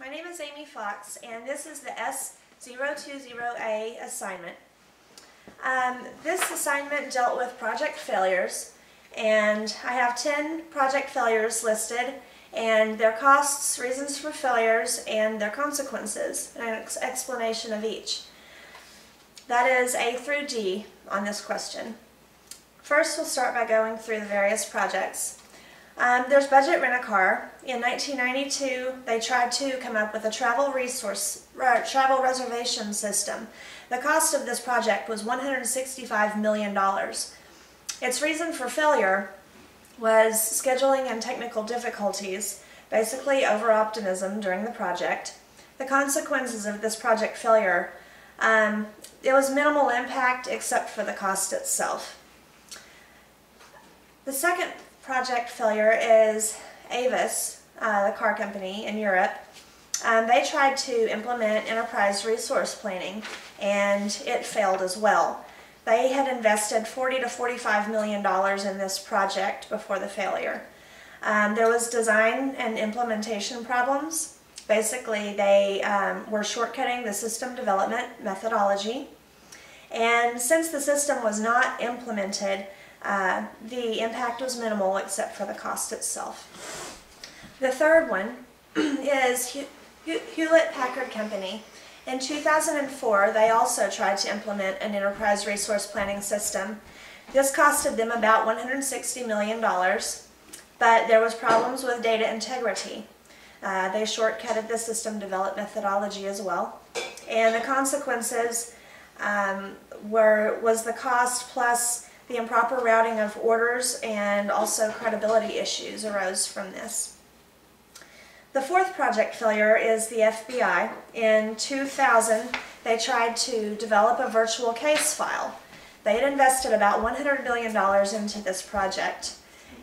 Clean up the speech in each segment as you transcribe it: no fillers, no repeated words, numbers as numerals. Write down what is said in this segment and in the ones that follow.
My name is AmyFawks, and this is the S020A assignment. This assignment dealt with project failures, and I have 10 project failures listed, and their costs, reasons for failures, and their consequences, and an explanation of each. That is A through D on this question. First, we'll start by going through the various projects. There's Budget Rent-A-Car. In 1992, they tried to come up with a travel reservation system. The cost of this project was $165 million. Its reason for failure was scheduling and technical difficulties, basically over-optimism during the project. The consequences of this project failure, it was minimal impact except for the cost itself. The second project failure is Avis, the car company in Europe. They tried to implement enterprise resource planning, and it failed as well. They had invested $40 to $45 million in this project before the failure. There was design and implementation problems. Basically, they were shortcutting the system development methodology, and since the system was not implemented, the impact was minimal except for the cost itself. The third one is Hewlett-Packard Company. In 2004, they also tried to implement an enterprise resource planning system. This costed them about $160 million, but there was problems with data integrity. They shortcutted the system development methodology as well, and the consequences was the cost plus the improper routing of orders, and also credibility issues arose from this. The fourth project failure is the FBI. In 2000, they tried to develop a virtual case file. They had invested about $100 million into this project.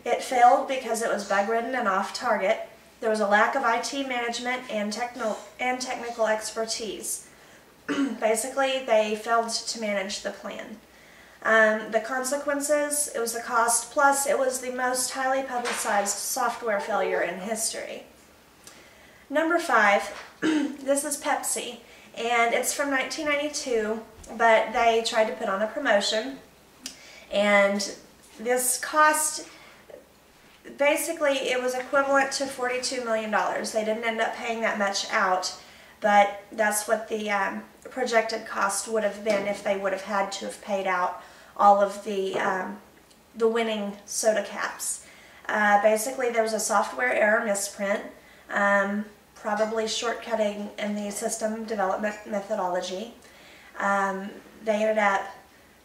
It failed because it was bug-ridden and off-target. There was a lack of IT management and technical expertise. Basically, they failed to manage the plan. The consequences, it was the cost, plus it was the most highly publicized software failure in history. Number 5, this is Pepsi, and it's from 1992, but they tried to put on a promotion, and this cost, basically it was equivalent to $42 million. They didn't end up paying that much out, but that's what the projected cost would have been if they would have had to have paid out all of the winning soda caps. Basically, there was a software error misprint, probably shortcutting in the system development methodology. They ended up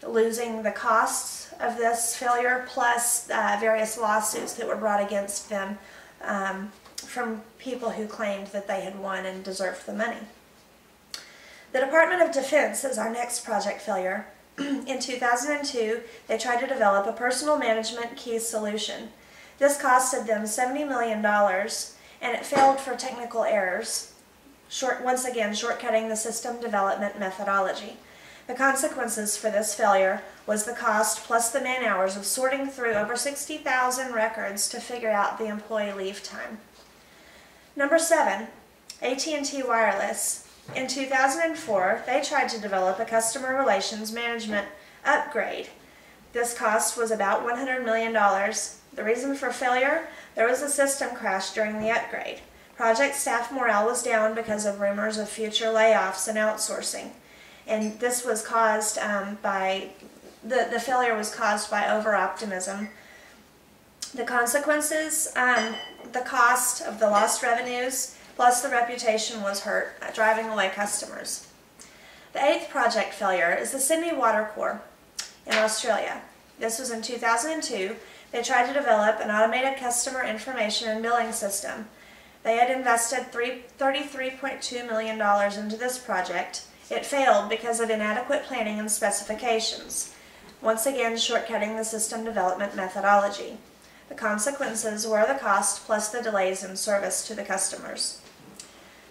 losing the costs of this failure, plus various lawsuits that were brought against them from people who claimed that they had won and deserved the money. The Department of Defense is our next project failure. In 2002, they tried to develop a personal management key solution. This costed them $70 million, and it failed for technical errors, once again shortcutting the system development methodology. The consequences for this failure was the cost plus the man-hours of sorting through over 60,000 records to figure out the employee leave time. Number 7, AT&T Wireless. In 2004, they tried to develop a customer relations management upgrade. This cost was about $100 million. The reason for failure? There was a system crash during the upgrade. Project staff morale was down because of rumors of future layoffs and outsourcing. And this was caused the failure was caused by over-optimism. The consequences, the cost of the lost revenues, plus the reputation was hurt, driving away customers. The 8th project failure is the Sydney Watercorps in Australia. This was in 2002. They tried to develop an automated customer information and billing system. They had invested $33.2 million into this project. It failed because of inadequate planning and specifications, once again shortcutting the system development methodology. The consequences were the cost plus the delays in service to the customers.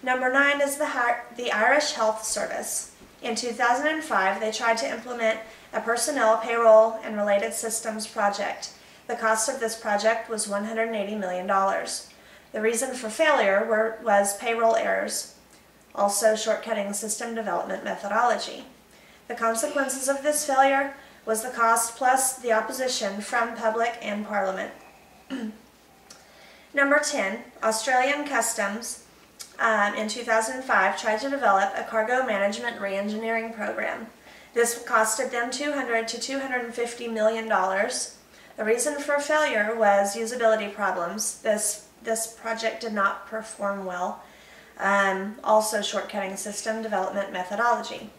Number 9 is the Irish Health Service. In 2005, they tried to implement a personnel, payroll, and related systems project. The cost of this project was $180 million. The reason for failure was payroll errors, also shortcutting system development methodology. The consequences of this failure was the cost plus the opposition from public and Parliament. Number 10, Australian Customs in 2005 tried to develop a cargo management re-engineering program. This costed them $200 to $250 million. The reason for failure was usability problems. This project did not perform well. Also shortcutting system development methodology.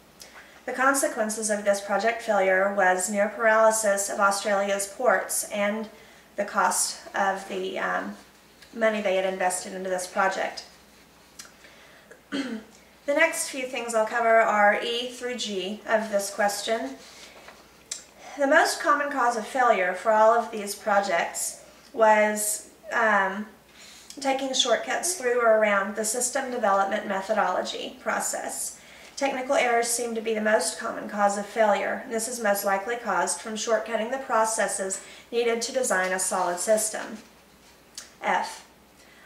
The consequences of this project failure was near paralysis of Australia's ports and the cost of the money they had invested into this project. The next few things I'll cover are E through G of this question. The most common cause of failure for all of these projects was taking shortcuts through or around the system development methodology process. Technical errors seem to be the most common cause of failure. This is most likely caused from shortcutting the processes needed to design a solid system. F.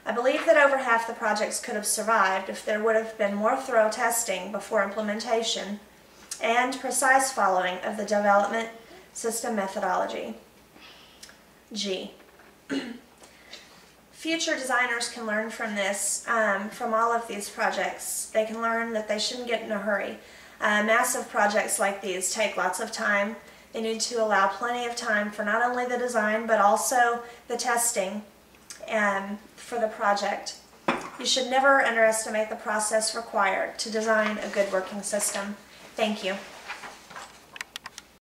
I believe that over half the projects could have survived if there would have been more thorough testing before implementation and precise following of the development system methodology. G. Future designers can learn from this, from all of these projects. They can learn that they shouldn't get in a hurry. Massive projects like these take lots of time. They need to allow plenty of time for not only the design but also the testing for the project. You should never underestimate the process required to design a good working system. Thank you.